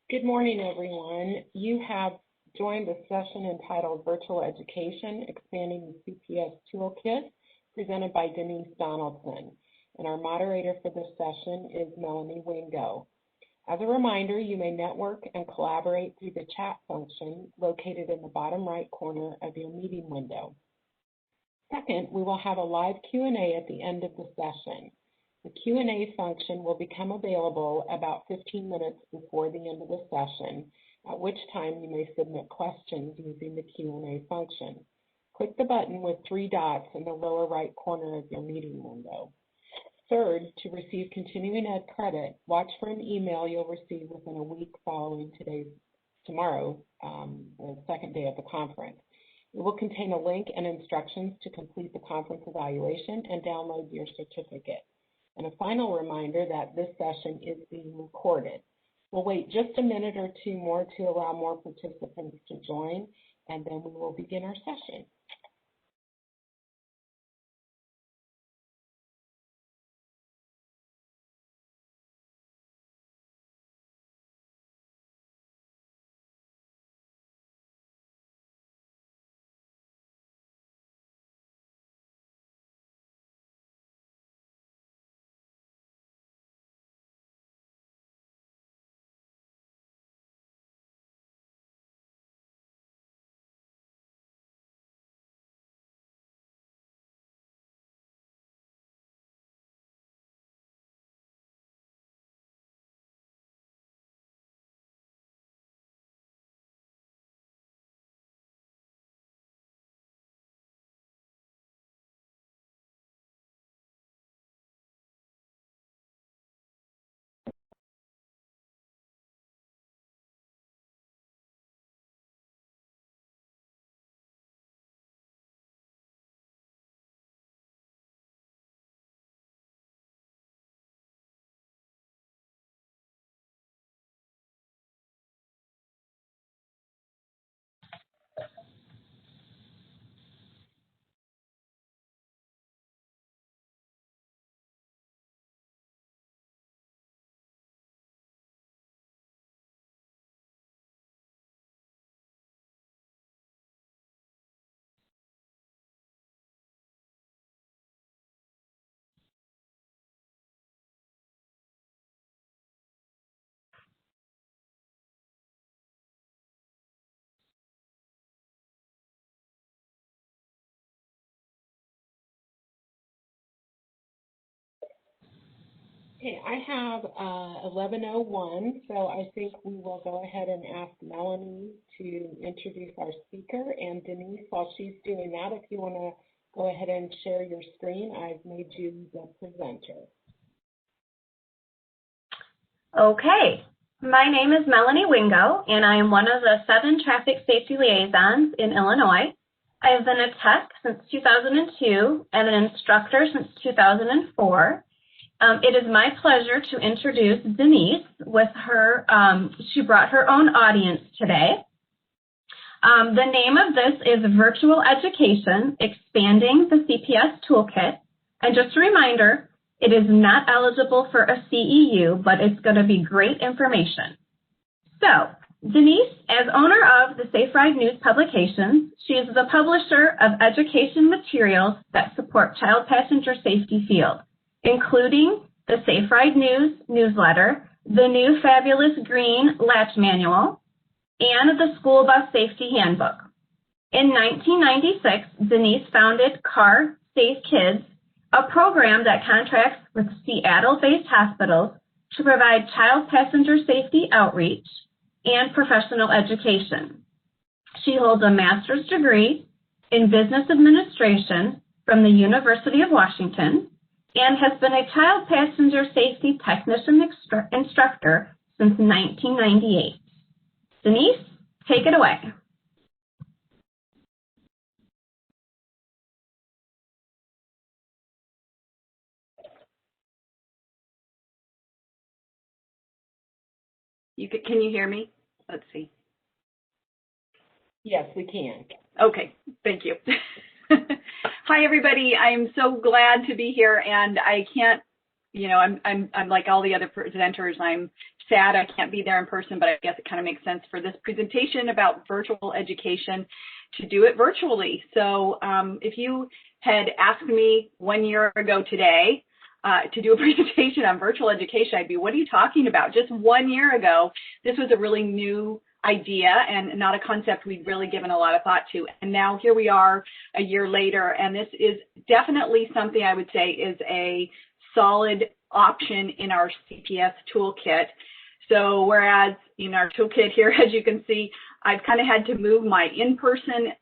Good morning, everyone. You have joined a session entitled Virtual Education, Expanding the CPS Toolkit, presented by Denise Donaldson. And our moderator for this session is Melanie Wingo. As a reminder, you may network and collaborate through the chat function located in the bottom right corner of your meeting window. Second, we will have a live Q&A at the end of the session. The Q&A function will become available about 15 minutes before the end of the session, at which time you may submit questions using the Q&A function. Click the button with 3 dots in the lower right corner of your meeting window. Third, to receive continuing ed credit, watch for an email you'll receive within a week following tomorrow, the second day of the conference. It will contain a link and instructions to complete the conference evaluation and download your certificate. And a final reminder that this session is being recorded. We'll wait just a minute or two more to allow more participants to join, and then we will begin our session. Okay, I have 11:01, so I think we will go ahead and ask Melanie to introduce our speaker. And Denise, while she's doing that, if you want to go ahead and share your screen, I've made you the presenter. Okay, my name is Melanie Wingo, and I am one of the 7 traffic safety liaisons in Illinois. I have been a tech since 2002 and an instructor since 2004. It is my pleasure to introduce Denise with her, she brought her own audience today. The name of this is Virtual Education, Expanding the CPS Toolkit. And just a reminder, it is not eligible for a CEU, but it's going to be great information. So, Denise, as owner of the Safe Ride News publications, she is the publisher of education materials that support child passenger safety field, including the Safe Ride News newsletter, the new fabulous green latch manual, and the School Bus Safety Handbook. In 1996, Denise founded Car Safe Kids, a program that contracts with Seattle-based hospitals to provide child passenger safety outreach and professional education. She holds a master's degree in business administration from the University of Washington and has been a child passenger safety technician instructor since 1998. Denise, take it away. Can you hear me? Let's see. Yes, we can. Okay, thank you. Hi, everybody. I'm so glad to be here, and I can't I'm like all the other presenters. I'm sad I can't be there in person, but I guess it kind of makes sense for this presentation about virtual education to do it virtually. So if you had asked me 1 year ago today to do a presentation on virtual education, I'd be, what are you talking about? Just 1 year ago, this was a really new idea and not a concept we'd really given a lot of thought to. And now here we are a year later, and this is definitely something I would say is a solid option in our CPS toolkit. So whereas in our toolkit here, as you can see, I've kind of had to move my in-person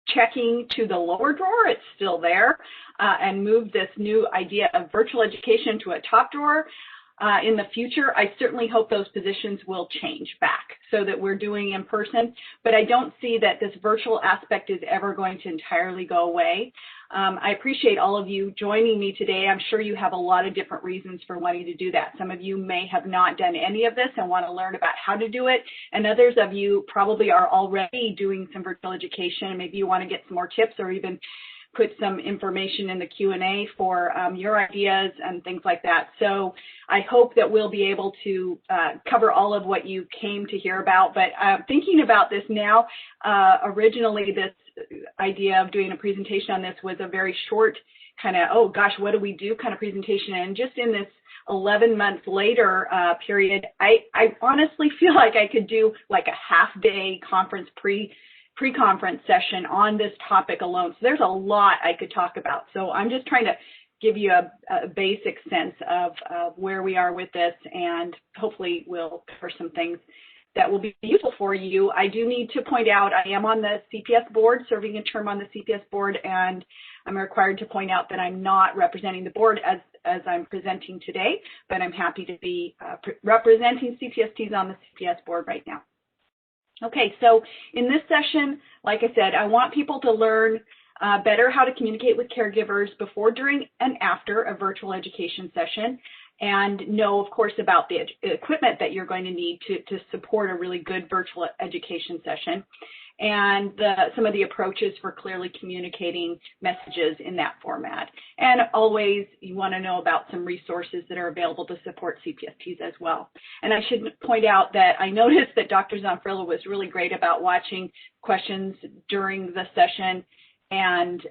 checking to the lower drawer, it's still there, and move this new idea of virtual education to a top drawer. In the future, I certainly hope those positions will change back so that we're doing in person, but I don't see that this virtual aspect is ever going to entirely go away. I appreciate all of you joining me today. I'm sure you have a lot of different reasons for wanting to do that. Some of you may have not done any of this and want to learn about how to do it, and others of you probably are already doing some virtual education, and maybe you want to get some more tips or even put some information in the Q&A for your ideas and things like that. So I hope that we'll be able to cover all of what you came to hear about. But thinking about this now, originally this idea of doing a presentation on this was a very short kind of, oh gosh, what do we do kind of presentation. And just in this 11 months later period, I honestly feel like I could do like a half-day conference pre-conference session on this topic alone. So there's a lot I could talk about. So I'm just trying to give you a basic sense of where we are with this, and hopefully we'll cover some things that will be useful for you. I do need to point out I am on the CPS board, serving a term on the CPS board, and I'm required to point out that I'm not representing the board as I'm presenting today, but I'm happy to be representing CPSTs on the CPS board right now. Okay, so in this session, like I said, I want people to learn better how to communicate with caregivers before, during, and after a virtual education session, and know, of course, about the equipment that you're going to need to support a really good virtual education session, and some of the approaches for clearly communicating messages in that format. And always you want to know about some resources that are available to support CPSTs as well. And I should point out that I noticed that Dr. Zanfrilla was really great about watching questions during the session, and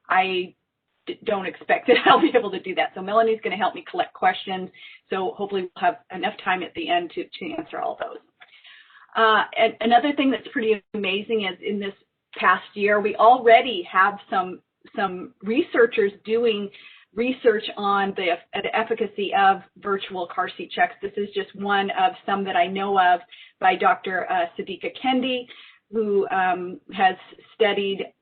I don't expect that I'll be able to do that. So Melanie's going to help me collect questions, so hopefully we'll have enough time at the end to answer all those. And another thing that's pretty amazing is in this past year, we already have some researchers doing research on the efficacy of virtual car seat checks. This is just one of some that I know of by Dr. Sadiqa Kendi, who has studied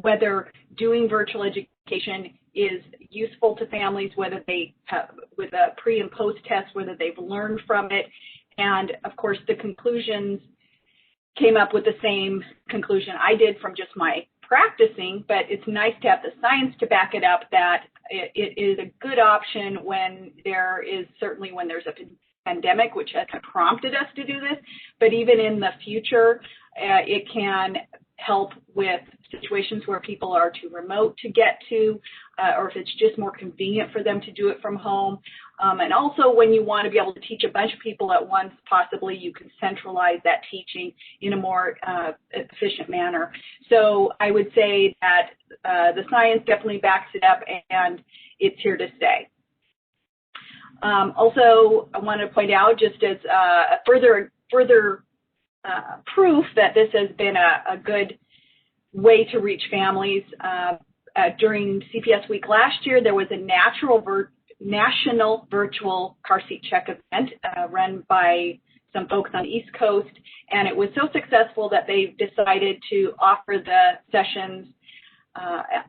whether doing virtual education is useful to families, whether they have, with a pre and post test, whether they've learned from it. And of course, the conclusions came up with the same conclusion I did from just my practicing, but it's nice to have the science to back it up that it is a good option when there's a pandemic, which has prompted us to do this, but even in the future, it can help with situations where people are too remote to get to, or if it's just more convenient for them to do it from home. And also when you want to be able to teach a bunch of people at once, possibly you can centralize that teaching in a more efficient manner. So I would say that the science definitely backs it up, and it's here to stay. Also, I want to point out, just as a further proof that this has been a good way to reach families, during CPS Week last year, there was a national virtual car seat check event run by some folks on the East Coast, and it was so successful that they decided to offer the sessions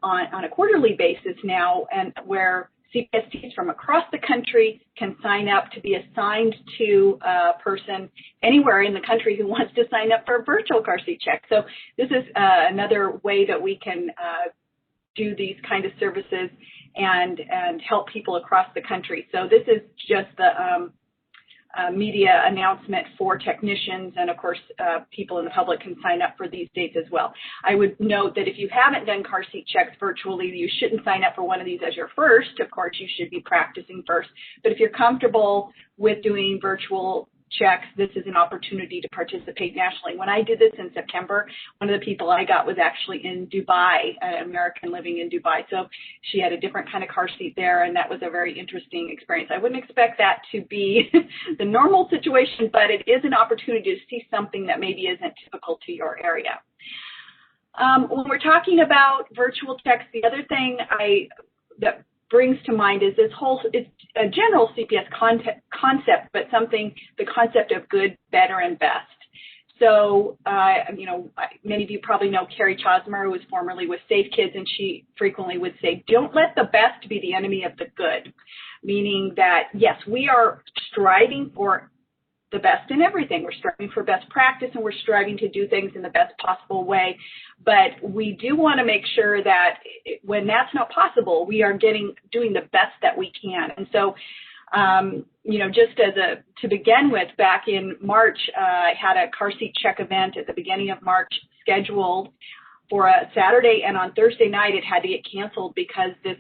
on a quarterly basis now, and where CPSTs from across the country can sign up to be assigned to a person anywhere in the country who wants to sign up for a virtual car seat check. So this is another way that we can do these kind of services and help people across the country. So this is just the media announcement for technicians, and of course, people in the public can sign up for these dates as well. I would note that if you haven't done car seat checks virtually, you shouldn't sign up for one of these as your first. Of course, you should be practicing first. But if you're comfortable with doing virtual checks, this is an opportunity to participate nationally. When I did this in September, one of the people I got was actually in Dubai, an American living in Dubai. So she had a different kind of car seat there, and that was a very interesting experience. I wouldn't expect that to be the normal situation, but it is an opportunity to see something that maybe isn't typical to your area. When we're talking about virtual checks, the other thing that brings to mind is this whole, it's a general CPS concept, but the concept of good, better, and best. So, you know, many of you probably know Carrie Chosmer, who was formerly with Safe Kids, and she frequently would say, don't let the best be the enemy of the good, meaning that, yes, we are striving for the best in everything. We're striving for best practice, and we're striving to do things in the best possible way. But we do want to make sure that when that's not possible, we are doing the best that we can. And so, you know, just to begin with, back in March, I had a car seat check event at the beginning of March scheduled for a Saturday, and on Thursday night it had to get canceled because this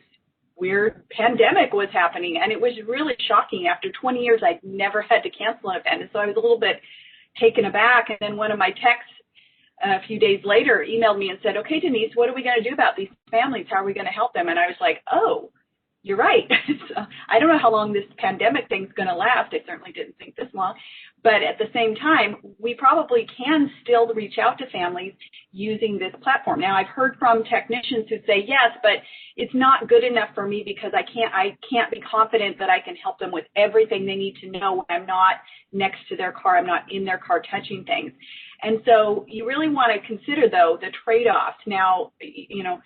weird pandemic was happening, and it was really shocking. After 20 years, I'd never had to cancel an event, and so I was a little bit taken aback. And then one of my techs a few days later emailed me and said, okay, Denise, what are we going to do about these families? How are we going to help them? And I was like, oh, you're right. So, I don't know how long this pandemic thing's going to last. I certainly didn't think this long. But at the same time, we probably can still reach out to families using this platform. Now, I've heard from technicians who say, yes, but it's not good enough for me because I can't be confident that I can help them with everything they need to know when I'm not next to their car, I'm not in their car touching things. And so you really want to consider, though, the trade-offs. Now, you know,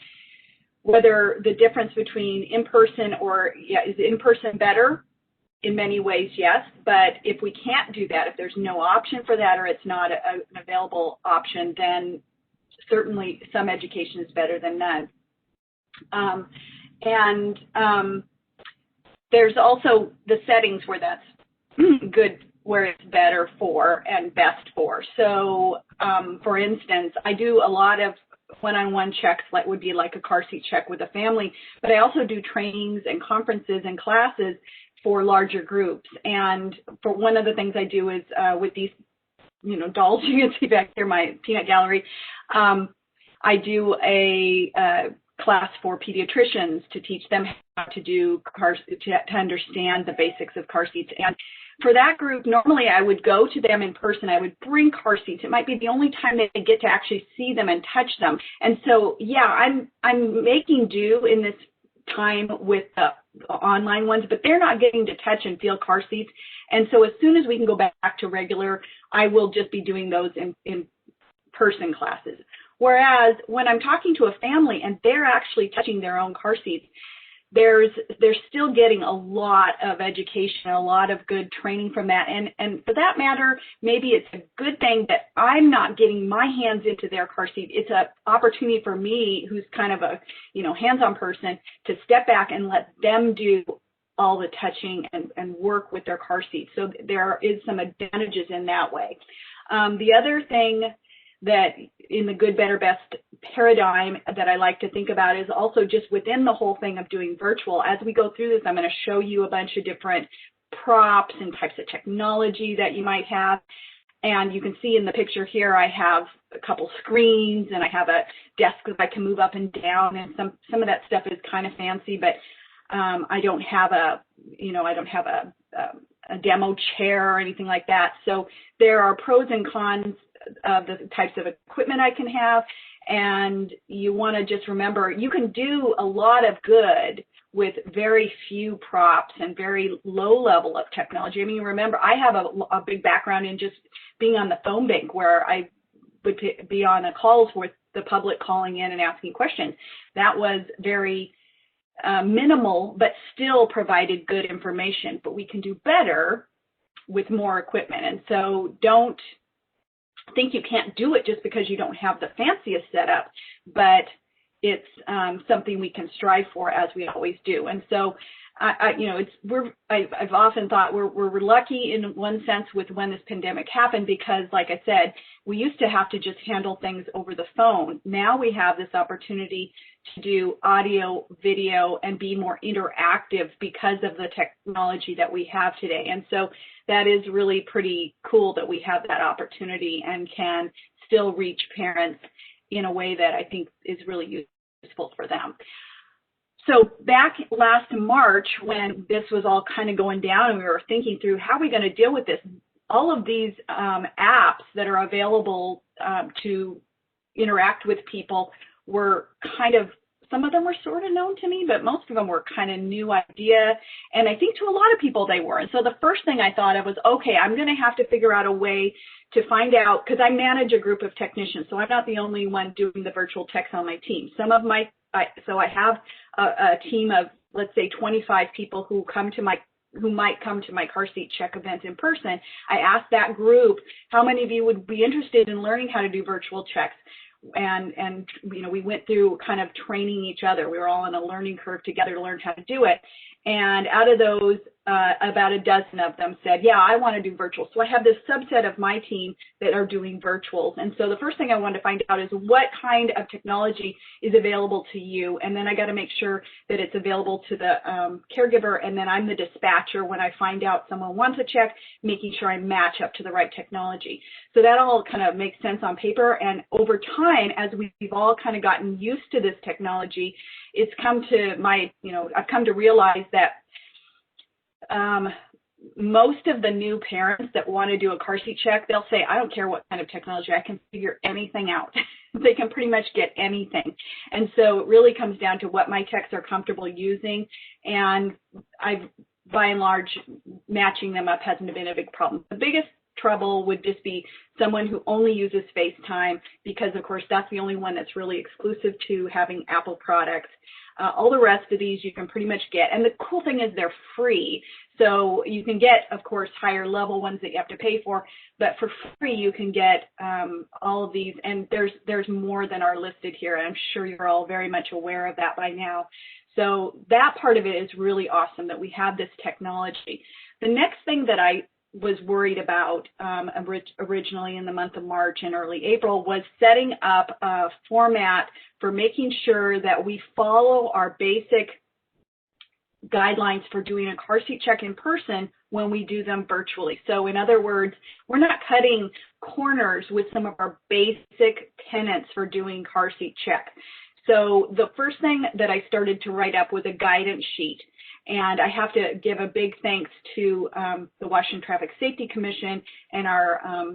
whether the difference between in-person or, is in-person better? In many ways, yes, but if we can't do that, if there's no option for that or it's not an available option, then certainly some education is better than none. There's also the settings where that's good, where it's better for and best for. So, for instance, I do a lot of one-on-one checks that would be like a car seat check with a family, but I also do trainings and conferences and classes for larger groups. And for one of the things I do is with these, you know, dolls you can see back here, my peanut gallery, I do a class for pediatricians to teach them how to do to understand the basics of car seats. And for that group, normally I would go to them in person. I would bring car seats. It might be the only time they get to actually see them and touch them. And so, yeah, I'm making do in this time with the online ones, but they're not getting to touch and feel car seats. And so as soon as we can go back to regular, I will just be doing those in person classes. Whereas when I'm talking to a family and they're actually touching their own car seats, they're still getting a lot of education, a lot of good training from that. And for that matter, maybe it's a good thing that I'm not getting my hands into their car seat. It's an opportunity for me, who's kind of a, you know, hands-on person, to step back and let them do all the touching and work with their car seat. So there is some advantages in that way. The other thing that in the good, better, best paradigm that I like to think about is also just within the whole thing of doing virtual. As we go through this, I'm going to show you a bunch of different props and types of technology that you might have. And you can see in the picture here, I have a couple screens and I have a desk that I can move up and down, and some of that stuff is kind of fancy, but I don't have a demo chair or anything like that. So there are pros and cons of the types of equipment I can have, and you want to just remember you can do a lot of good with very few props and very low level of technology. I mean, remember, I have a big background in just being on the phone bank, where I would be on the calls with the public calling in and asking questions. That was very minimal, but still provided good information. But we can do better with more equipment. And so don't think you can't do it just because you don't have the fanciest setup, but it's something we can strive for, as we always do. And so I've often thought we're lucky in one sense with when this pandemic happened, because like I said, we used to have to just handle things over the phone. Now we have this opportunity to do audio, video, and be more interactive because of the technology that we have today. And so that is really pretty cool that we have that opportunity and can still reach parents in a way that I think is really useful for them. So back last March, when this was all kind of going down and we were thinking through how are we going to deal with this, all of these apps that are available to interact with people were kind of, some of them were sort of known to me, but most of them were kind of new idea. And I think to a lot of people they were. And so the first thing I thought of was, okay, I'm going to have to figure out a way to find out, because I manage a group of technicians, so I'm not the only one doing the virtual techs on my team. So I have a team of, let's say, 25 people who might come to my car seat check event in person. I asked that group, how many of you would be interested in learning how to do virtual checks? And we went through kind of training each other. We were all on a learning curve together to learn how to do it. And out of those, about a dozen of them said, yeah, I want to do virtual. So I have this subset of my team that are doing virtuals. And so the first thing I wanted to find out is what kind of technology is available to you. And then I got to make sure that it's available to the caregiver. And then I'm the dispatcher when I find out someone wants a check, making sure I match up to the right technology. So that all kind of makes sense on paper. And over time, as we've all kind of gotten used to this technology, it's come to I've come to realize that most of the new parents that want to do a car seat check, they'll say, I don't care what kind of technology, I can figure anything out. They can pretty much get anything. And so it really comes down to what my techs are comfortable using. And by and large, matching them up hasn't been a big problem. The biggest trouble would just be someone who only uses FaceTime, because of course that's the only one that's really exclusive to having Apple products. All the rest of these you can pretty much get, and the cool thing is they're free. So you can get, of course, higher level ones that you have to pay for, but for free you can get all of these, and there's more than are listed here. I'm sure you're all very much aware of that by now. So that part of it is really awesome that we have this technology. The next thing that I was worried about originally in the month of March and early April was setting up a format for making sure that we follow our basic guidelines for doing a car seat check in person when we do them virtually. So in other words, we're not cutting corners with some of our basic tenets for doing car seat check. So the first thing that I started to write up was a guidance sheet. And I have to give a big thanks to the Washington Traffic Safety Commission and our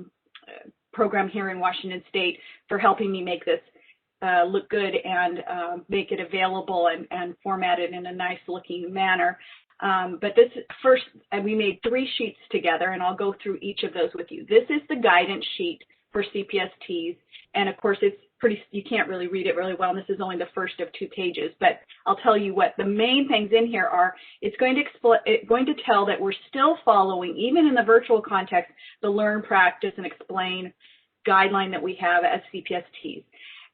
program here in Washington State for helping me make this look good and make it available and format it in a nice looking manner. But this first, we made 3 sheets together, and I'll go through each of those with you. This is the guidance sheet for CPSTs, and of course it's you can't really read it really well, and this is only the first of 2 pages, but I'll tell you what the main things in here are. It's going to tell that we're still following, even in the virtual context, the learn, practice, and explain guideline that we have as CPSTs.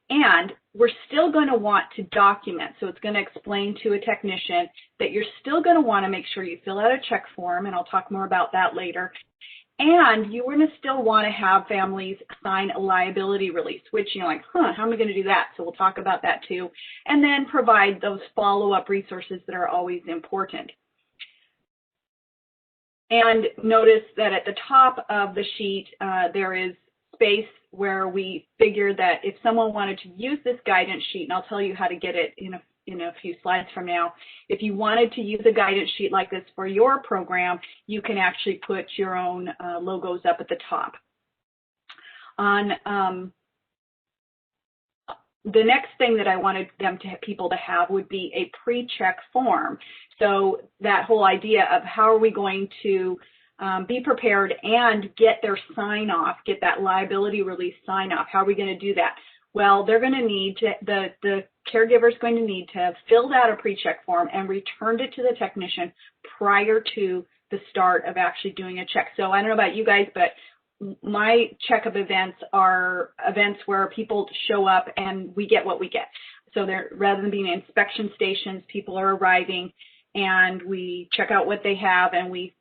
And we're still going to want to document, so it's going to explain to a technician that you're still going to want to make sure you fill out a check form, and I'll talk more about that later. And you're going to still want to have families sign a liability release, which, how am I going to do that? So we'll talk about that too. And then provide those follow-up resources that are always important. And notice that at the top of the sheet, there is space where we figure that if someone wanted to use this guidance sheet, and I'll tell you how to get it in a few slides from now, if you wanted to use a guidance sheet like this for your program, you can actually put your own logos up at the top. On the next thing that I wanted people to have would be a pre-check form. So that whole idea of how are we going to be prepared and get their sign-off, get that liability release sign-off. How are we going to do that? Well, they're going to need to, the caregiver is going to need to have filled out a pre-check form and returned it to the technician prior to the start of actually doing a check. So I don't know about you guys, but my checkup events are events where people show up and we get what we get. So rather than being inspection stations, people are arriving and we check out what they have, and we,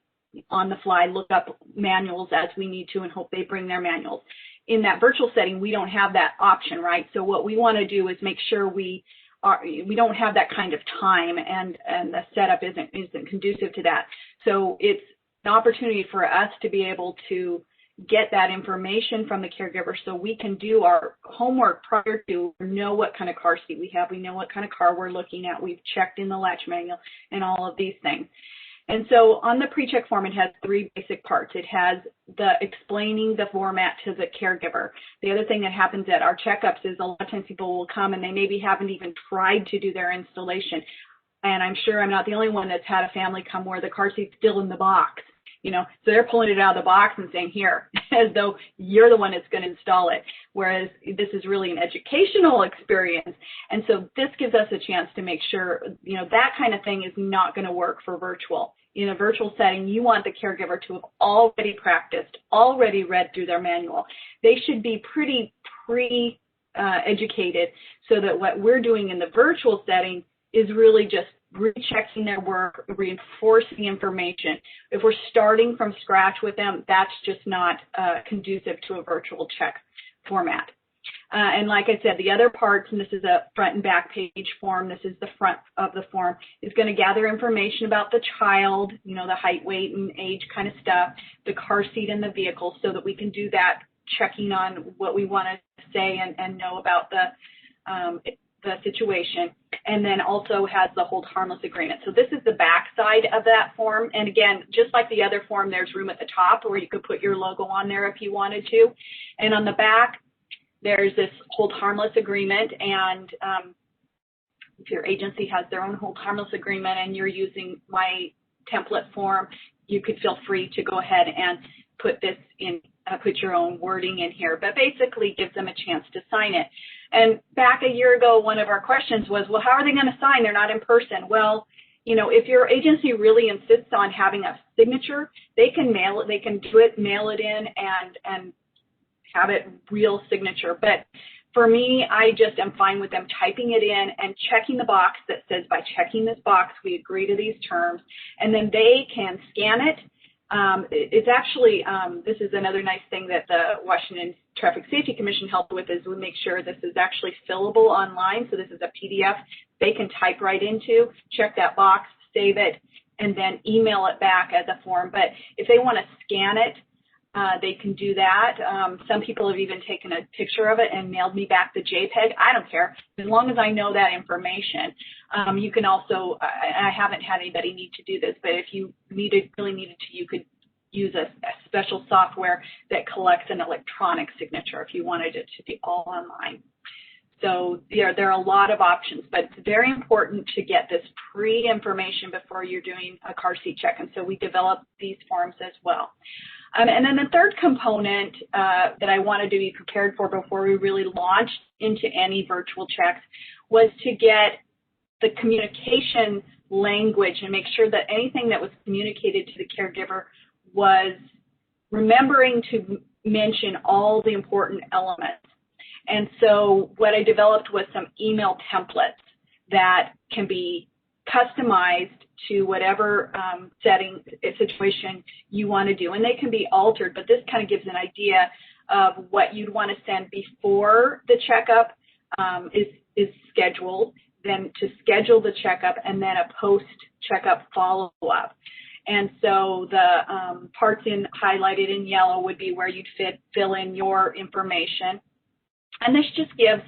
on the fly, look up manuals as we need to and hope they bring their manuals. In that virtual setting, we don't have that option, right? So what we want to do is make sure we don't have that kind of time, and the setup isn't conducive to that. So it's an opportunity for us to be able to get that information from the caregiver so we can do our homework prior to, know what kind of car seat we have, we know what kind of car we're looking at, we've checked in the latch manual and all of these things. And so on the pre-check form, it has 3 basic parts. It has the explaining the format to the caregiver. The other thing that happens at our checkups is a lot of times people will come and they maybe haven't even tried to do their installation. And I'm sure I'm not the only one that's had a family come where the car seat's still in the box. So they're pulling it out of the box and saying, here, as though you're the one that's going to install it, whereas this is really an educational experience. And so this gives us a chance to make sure, that kind of thing is not going to work for virtual. In a virtual setting, you want the caregiver to have already practiced, already read through their manual. They should be pretty educated so that what we're doing in the virtual setting is really just rechecking their work, reinforcing information. If we're starting from scratch with them, that's just not conducive to a virtual check format. And like I said, the other parts, and this is a front and back page form, this is the front of the form, is going to gather information about the child, the height, weight, and age kind of stuff, the car seat and the vehicle, so that we can do that checking on what we want to say and know about the situation. And then also has the hold harmless agreement. So this is the back side of that form. And again, just like the other form, there's room at the top where you could put your logo on there if you wanted to. And on the back, there's this hold harmless agreement. And if your agency has their own hold harmless agreement and you're using my template form, you could feel free to go ahead and put this in, put your own wording in here, but basically gives them a chance to sign it. And back a year ago, one of our questions was, well, how are they going to sign? They're not in person. Well, if your agency really insists on having a signature, they can mail it, they can do it, mail it in, and have it real signature. But for me, I just am fine with them typing it in and checking the box that says, by checking this box, we agree to these terms, and then they can scan it. It's actually, this is another nice thing that the Washington Traffic Safety Commission helped with, is we make sure this is actually fillable online. So this is a PDF they can type right into, check that box, save it, and then email it back as a form. But if they want to scan it, they can do that. Some people have even taken a picture of it and mailed me back the JPEG. I don't care, as long as I know that information. You can also, I haven't had anybody need to do this, but if you really needed to, you could use a special software that collects an electronic signature if you wanted it to be all online. So there are a lot of options, but it's very important to get this pre-information before you're doing a car seat check, and so we developed these forms as well. And then the third component that I wanted to be prepared for before we really launched into any virtual checks was to get the communication language and make sure that anything that was communicated to the caregiver was remembering to mention all the important elements. And so what I developed was some email templates that can be customized to whatever setting, situation you want to do. And they can be altered, but this kind of gives an idea of what you'd want to send before the checkup is scheduled, then to schedule the checkup, and then a post-checkup follow-up. And so the parts highlighted in yellow would be where you'd fill in your information. And this just gives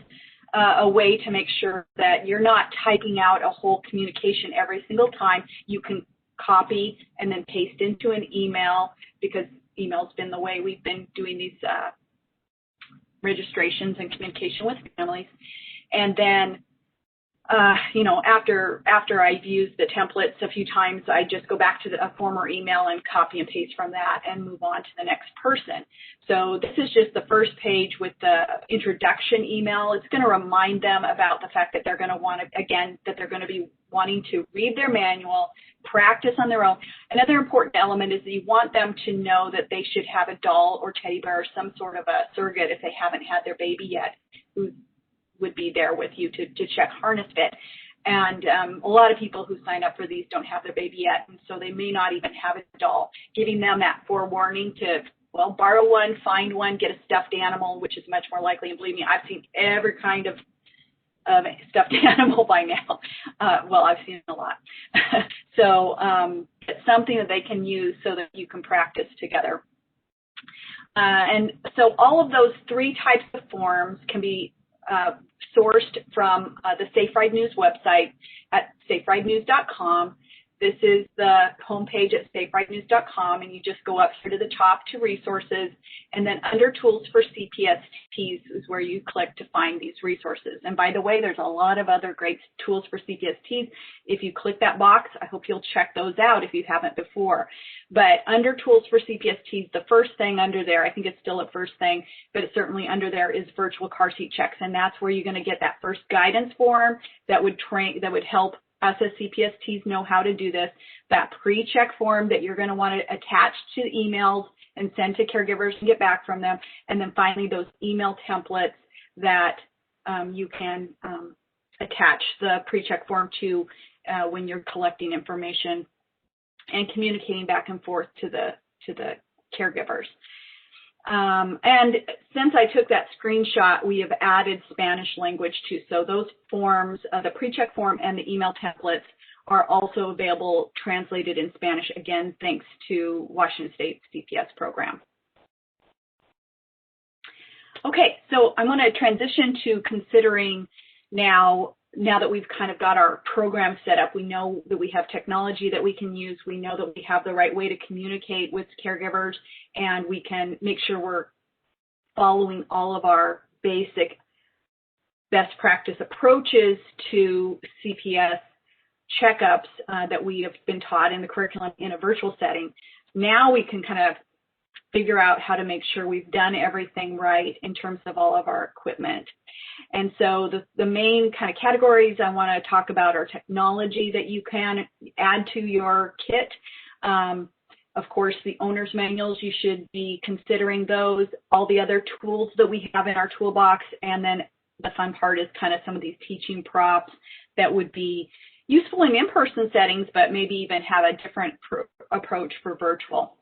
a way to make sure that you're not typing out a whole communication every single time. You can copy and then paste into an email, because email's been the way we've been doing these registrations and communication with families. And then after I've used the templates a few times, I just go back to a former email and copy and paste from that and move on to the next person. So this is just the first page with the introduction email. It's going to remind them about the fact that they're going to want to, again, that they're going to be wanting to read their manual, practice on their own. Another important element is that you want them to know that they should have a doll or teddy bear or some sort of a surrogate if they haven't had their baby yet, who would be there with you to check harness fit. And a lot of people who sign up for these don't have their baby yet, and so they may not even have a doll. Giving them that forewarning to, well, borrow one, find one, get a stuffed animal, which is much more likely. And believe me, I've seen every kind of stuffed animal by now. Well, I've seen a lot. So it's something that they can use so that you can practice together. And so all of those 3 types of forms can be sourced from the Safe Ride News website at saferidenews.com. This is the homepage at saferidenews.com, and you just go up here to the top to resources, and then under tools for CPSTs is where you click to find these resources. And by the way, there's a lot of other great tools for CPSTs. If you click that box, I hope you'll check those out if you haven't before. But under tools for CPSTs, the first thing under there, I think it's still a first thing, but it's certainly under there, is virtual car seat checks, and that's where you're going to get that first guidance form that would help us as CPSTs know how to do this, that pre-check form that you're going to want to attach to emails and send to caregivers and get back from them, and then finally those email templates that you can attach the pre-check form to when you're collecting information and communicating back and forth to the caregivers. And since I took that screenshot, we have added Spanish language too. So those forms, the pre-check form and the email templates, are also available translated in Spanish, again, thanks to Washington State CPS program. Okay, so I'm going to transition to considering now that we've kind of got our program set up, we know that we have technology that we can use, we know that we have the right way to communicate with caregivers, and we can make sure we're following all of our basic best practice approaches to CPS checkups that we have been taught in the curriculum in a virtual setting. Now we can kind of figure out how to make sure we've done everything right in terms of all of our equipment. And so the main kind of categories I want to talk about are technology that you can add to your kit. Of course, the owner's manuals, you should be considering those, all the other tools that we have in our toolbox, and then the fun part is kind of some of these teaching props that would be useful in in-person settings, but maybe even have a different approach for virtual.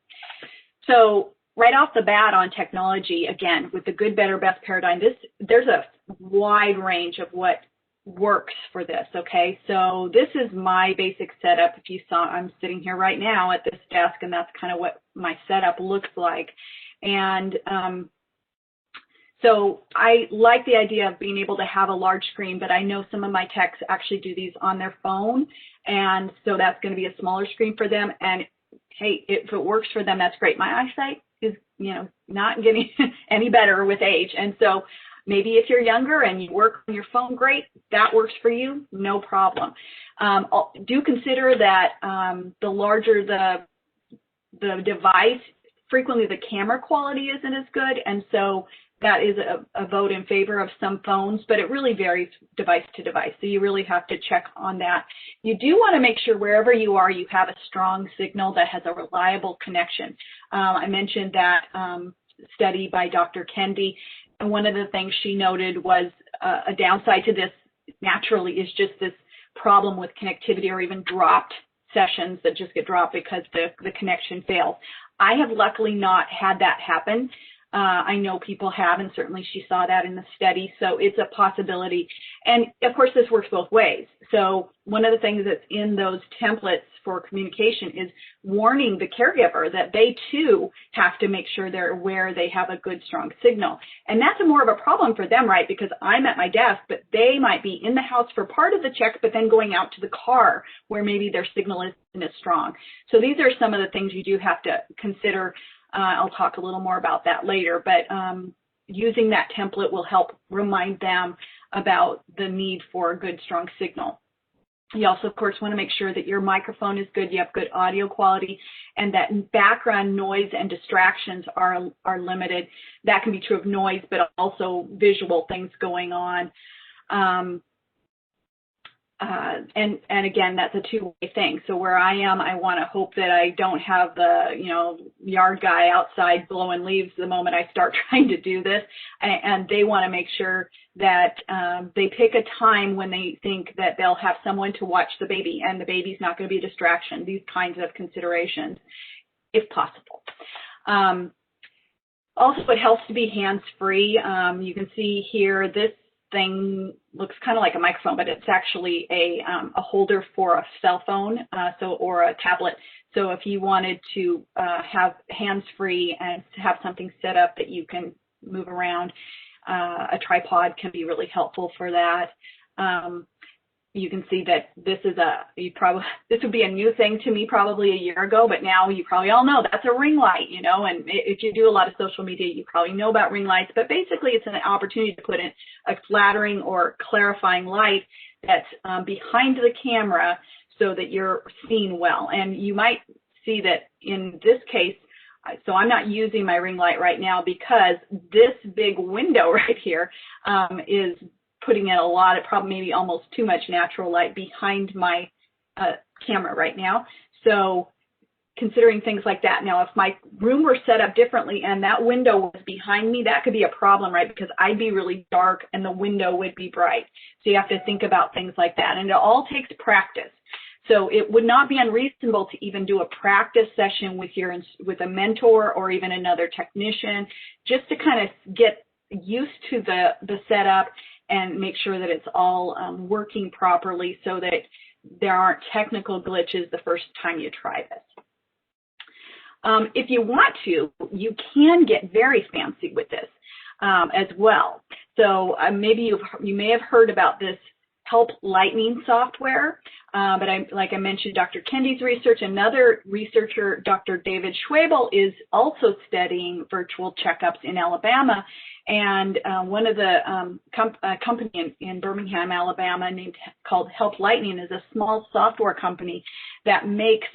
So right off the bat on technology, again, with the good, better, best paradigm, there's a wide range of what works for this, okay? So this is my basic setup. If you saw, I'm sitting here right now at this desk, and that's kind of what my setup looks like. And so I like the idea of being able to have a large screen, but I know some of my techs actually do these on their phone, and so that's going to be a smaller screen for them. And hey, if it works for them, that's great. My eyesight is, not getting any better with age, and so maybe if you're younger and you work on your phone, great, that works for you, no problem. Do consider that the larger the device, frequently the camera quality isn't as good, and so that is a vote in favor of some phones, but it really varies device to device, so you really have to check on that. You do want to make sure wherever you are, you have a strong signal that has a reliable connection. I mentioned that study by Dr. Kendi, and one of the things she noted was a downside to this naturally is just this problem with connectivity, or even dropped sessions that just get dropped because the connection fails. I have luckily not had that happen. I know people have, and certainly she saw that in the study, so it's a possibility. And of course, this works both ways. So one of the things that's in those templates for communication is warning the caregiver that they too have to make sure they're aware they have a good, strong signal. And that's more of a problem for them, right? Because I'm at my desk, but they might be in the house for part of the check, but then going out to the car where maybe their signal isn't as strong. So these are some of the things you do have to consider. I'll talk a little more about that later, but using that template will help remind them about the need for a good, strong signal. You also, of course, want to make sure that your microphone is good, you have good audio quality, and that background noise and distractions are limited. That can be true of noise, but also visual things going on. And again, that's a two-way thing. So where I am, I want to hope that I don't have the, yard guy outside blowing leaves the moment I start trying to do this. And they want to make sure that they pick a time when they think that they'll have someone to watch the baby and the baby's not going to be a distraction, these kinds of considerations, if possible. Also, it helps to be hands-free. You can see here, this thing looks kind of like a microphone, but it's actually a holder for a cell phone, or a tablet. So if you wanted to have hands-free and have something set up that you can move around, a tripod can be really helpful for that. You can see that this is this would be a new thing to me probably a year ago, but now you probably all know that's a ring light, and if you do a lot of social media, you probably know about ring lights, but basically it's an opportunity to put in a flattering or clarifying light that's behind the camera so that you're seen well. And you might see that in this case, so I'm not using my ring light right now because this big window right here is putting in a lot of, probably maybe almost too much natural light behind my camera right now. So considering things like that. Now, if my room were set up differently and that window was behind me, that could be a problem, right? Because I'd be really dark and the window would be bright. So you have to think about things like that. And it all takes practice. So it would not be unreasonable to even do a practice session with a mentor or even another technician, just to kind of get used to the setup and make sure that it's all working properly so that there aren't technical glitches the first time you try this. If you want to, you can get very fancy with this as well. So maybe you may have heard about this Help Lightning software, but like I mentioned, Dr. Kendi's research, another researcher, Dr. David Schwabel, is also studying virtual checkups in Alabama, and one of the company in Birmingham, Alabama, called Help Lightning, is a small software company that makes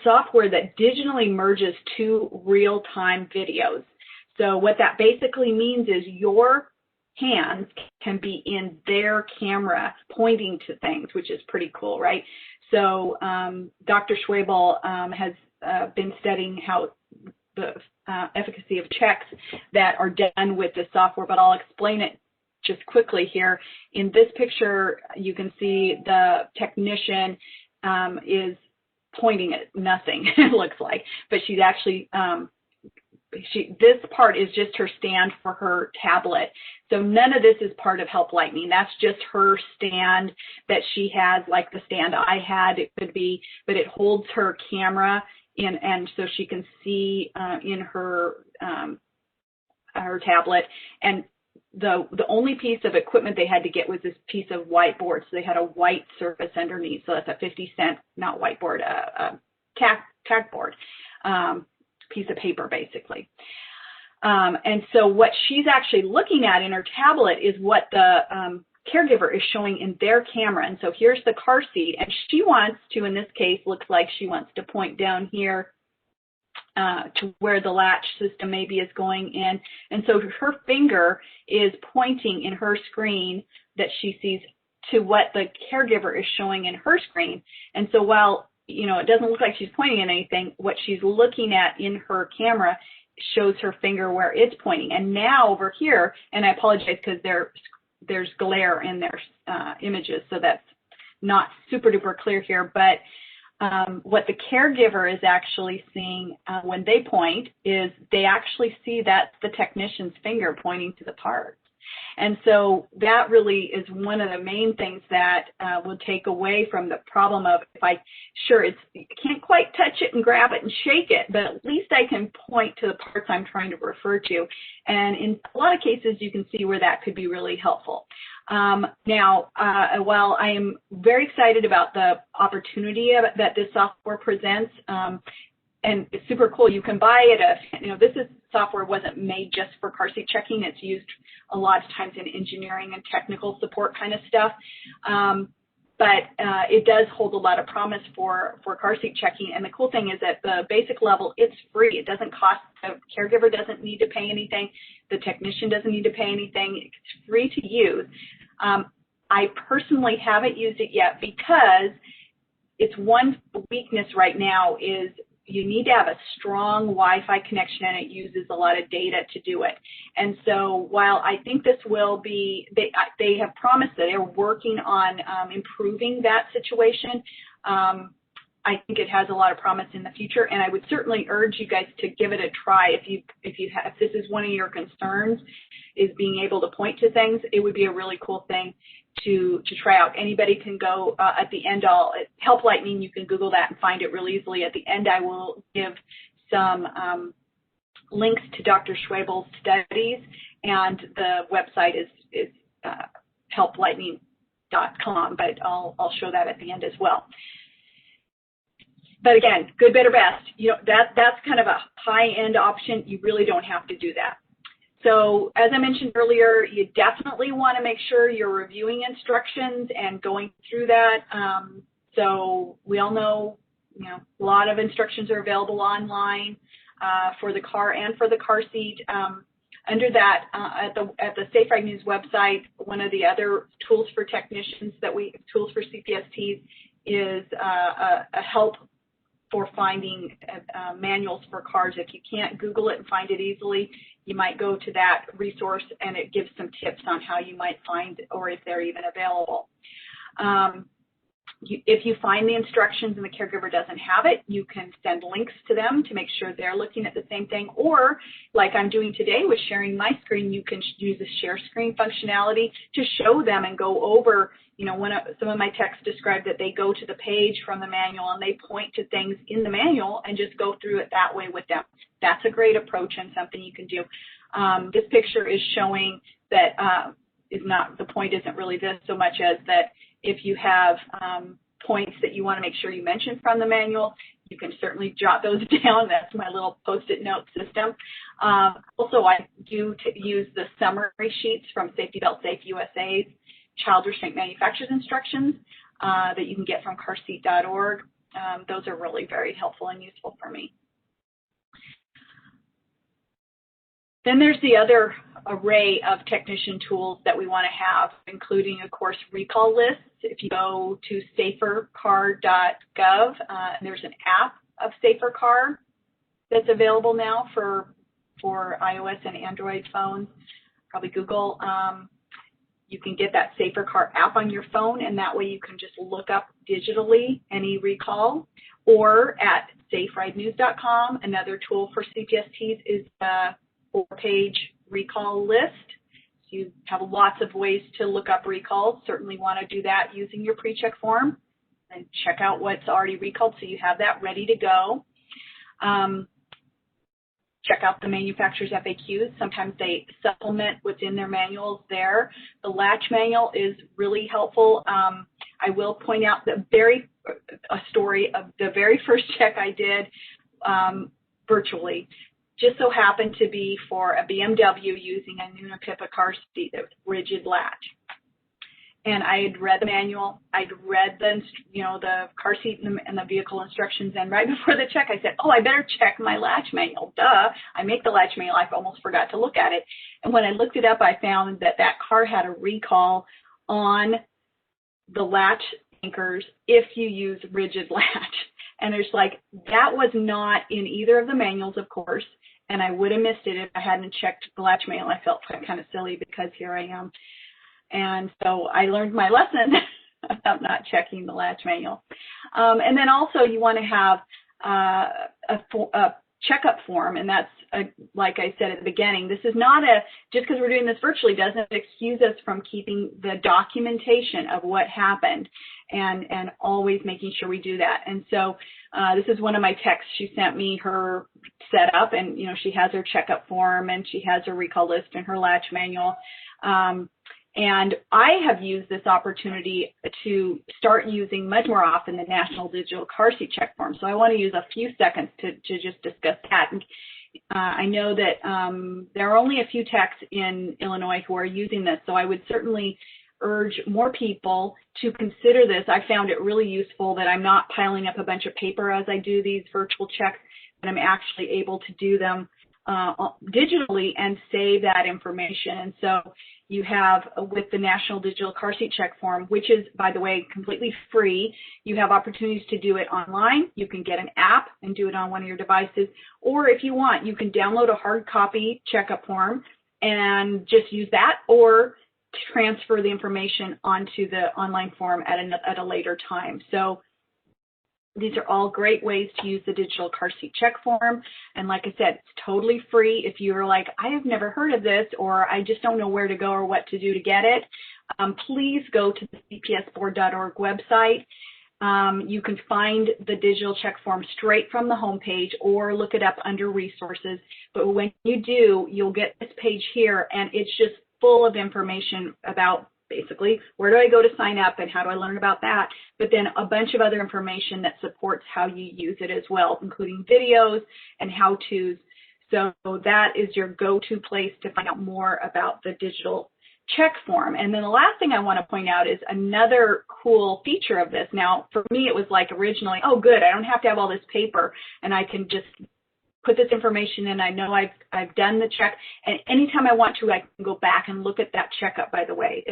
software that digitally merges two real-time videos. So what that basically means is your hands can be in their camera pointing to things, which is pretty cool, right? So Dr. Schwabel has been studying how the efficacy of checks that are done with this software, but I'll explain it just quickly here. In this picture, you can see the technician is pointing at nothing, it looks like, but she's actually this part is just her stand for her tablet. So none of this is part of Help Lightning. That's just her stand that she has, like the stand I had, it could be, but it holds her camera in, and so she can see in her tablet. And the only piece of equipment they had to get was this piece of whiteboard. So they had a white surface underneath. So that's a 50-cent, not whiteboard, a tackboard. Piece of paper, basically. And so what she's actually looking at in her tablet is what the caregiver is showing in their camera. And so here's the car seat, and she wants to, in this case, looks like she wants to point down here to where the latch system maybe is going in. And so her finger is pointing in her screen that she sees to what the caregiver is showing in her screen. And so while it doesn't look like she's pointing at anything, what she's looking at in her camera shows her finger where it's pointing. And now over here, and I apologize because there's glare in their images, so that's not super duper clear here, but what the caregiver is actually seeing when they point is they actually see that's the technician's finger pointing to the part. And so that really is one of the main things that will take away from the problem of, you can't quite touch it and grab it and shake it, but at least I can point to the parts I'm trying to refer to. And in a lot of cases, you can see where that could be really helpful. Now, while I am very excited about the opportunity that this software presents, and it's super cool. You can buy it. This software wasn't made just for car seat checking. It's used a lot of times in engineering and technical support kind of stuff. But it does hold a lot of promise for car seat checking. And the cool thing is at the basic level, it's free. It doesn't cost, the caregiver doesn't need to pay anything. The technician doesn't need to pay anything. It's free to use. I personally haven't used it yet because it's one weakness right now is you need to have a strong Wi-Fi connection, and it uses a lot of data to do it. And so while I think this will be, they have promised that they're working on improving that situation, I think it has a lot of promise in the future, and I would certainly urge you guys to give it a try. If this is one of your concerns, is being able to point to things, it would be a really cool thing to try out. Anybody can go at the end. Help Lightning, you can Google that and find it real easily. At the end, I will give some links to Dr. Schwabel's studies, and the website is helplightning.com, but I'll show that at the end as well. But again, good, better, best. That's kind of a high-end option. You really don't have to do that. So as I mentioned earlier, you definitely want to make sure you're reviewing instructions and going through that. So we all know, a lot of instructions are available online for the car and for the car seat. Under that, at the Safe Ride News website, one of the other tools for technicians tools for CPSTs is a help for finding manuals for cars. If you can't Google it and find it easily, you might go to that resource, and it gives some tips on how you might find or if they're even available. If you find the instructions and the caregiver doesn't have it, you can send links to them to make sure they're looking at the same thing. Or, like I'm doing today with sharing my screen, you can use the share screen functionality to show them and go over. Some of my texts describe that they go to the page from the manual and they point to things in the manual and just go through it that way with them. That's a great approach and something you can do. This picture is showing that the point isn't really this so much as that if you have points that you want to make sure you mention from the manual, you can certainly jot those down. That's my little Post-it note system. Also, I do use the summary sheets from Safety Belt Safe USA's Child Restraint Manufacturer's Instructions that you can get from carseat.org. Those are really very helpful and useful for me. Then there's the other array of technician tools that we want to have, including, of course, recall lists. If you go to safercar.gov, there's an app of SaferCar that's available now for iOS and Android phones. Probably Google. You can get that SaferCar app on your phone, and that way you can just look up digitally any recall. Or at saferidenews.com, another tool for CPSTs is the 4-page recall list. So you have lots of ways to look up recalls. Certainly want to do that using your pre-check form and check out what's already recalled so you have that ready to go. Check out the manufacturer's FAQs. Sometimes they supplement within their manuals there. The latch manual is really helpful. I will point out a story of the very first check I did virtually. Just so happened to be for a BMW using a Nuna Pippa car seat that was rigid latch. And I had read the manual, I'd read the car seat and the vehicle instructions, and right before the check I said, oh, I better check my latch manual. Duh, I make the latch manual, I almost forgot to look at it. And when I looked it up, I found that car had a recall on the latch anchors if you use rigid latch. And there's that was not in either of the manuals, of course, and I would have missed it if I hadn't checked the latch manual. I felt kind of silly because here I am. And so I learned my lesson about not checking the latch manual. And then also you want to have a checkup form, and that's, like I said at the beginning, this is not just because we're doing this virtually doesn't excuse us from keeping the documentation of what happened and always making sure we do that. And so this is one of my texts. She sent me her setup, and she has her checkup form and she has her recall list and her latch manual. And I have used this opportunity to start using much more often the National Digital Car Seat Check Form. So I want to use a few seconds to just discuss that. And, I know that there are only a few techs in Illinois who are using this, so I would certainly urge more people to consider this. I found it really useful that I'm not piling up a bunch of paper as I do these virtual checks, but I'm actually able to do them digitally and save that information. And so You have, with the National Digital Car Seat Check Form, which is, by the way, completely free, you have opportunities to do it online. You can get an app and do it on one of your devices. Or if you want, you can download a hard copy checkup form and just use that, or transfer the information onto the online form at a later time. So these are all great ways to use the digital car seat check form. And like I said, it's totally free. If you're like, I have never heard of this, or I just don't know where to go or what to do to get it, please go to the cpsboard.org website. You can find the digital check form straight from the homepage or look it up under resources. But when you do, you'll get this page here, and it's just full of information about basically where do I go to sign up and how do I learn about that, but then a bunch of other information that supports how you use it as well, including videos and how-tos. So that is your go-to place to find out more about the digital check form. And then the last thing I want to point out is another cool feature of this. Now, for me, it was like originally, oh, good, I don't have to have all this paper, and I can just put this information in. I know I've done the check, and anytime I want to, I can go back and look at that checkup, by the way.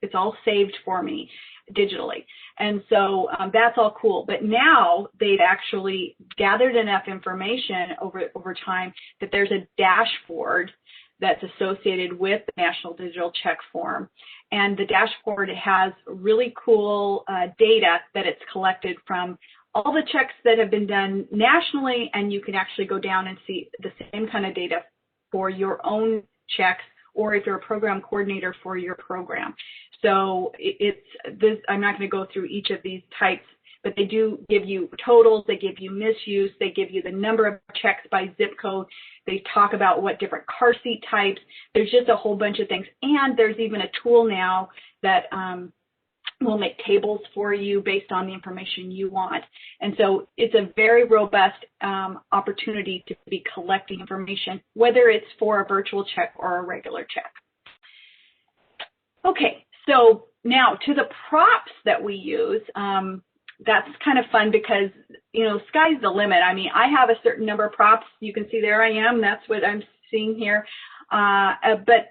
It's all saved for me digitally. And so that's all cool. But now they've actually gathered enough information over time that there's a dashboard that's associated with the National Digital Check Form. And the dashboard has really cool data that it's collected from all the checks that have been done nationally, and you can actually go down and see the same kind of data for your own checks, or if you're a program coordinator for your program. So I'm not going to go through each of these types, but they do give you totals, they give you misuse, they give you the number of checks by zip code, they talk about what different car seat types, there's just a whole bunch of things. And there's even a tool now that will make tables for you based on the information you want. And so it's a very robust opportunity to be collecting information, whether it's for a virtual check or a regular check. Okay, so now to the props that we use. That's kind of fun because, you know, sky's the limit. I mean, I have a certain number of props. You can see there I am. That's what I'm seeing here. But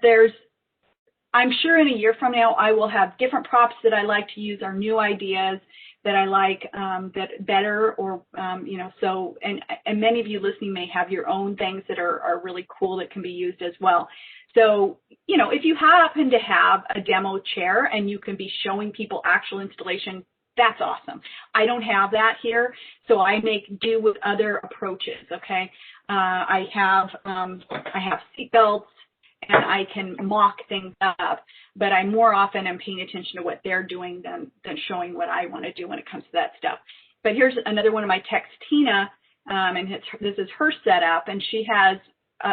I'm sure in a year from now, I will have different props that I like to use, or new ideas that I like that better, or, you know, so, and many of you listening may have your own things that are really cool that can be used as well. So, you know, if you happen to have a demo chair and you can be showing people actual installation, that's awesome. I don't have that here, so I make do with other approaches, okay? I have seat belts, and I can mock things up, but I more often am paying attention to what they're doing than showing what I want to do when it comes to that stuff. But here's another one of my techs, Tina, and this is her setup, and she has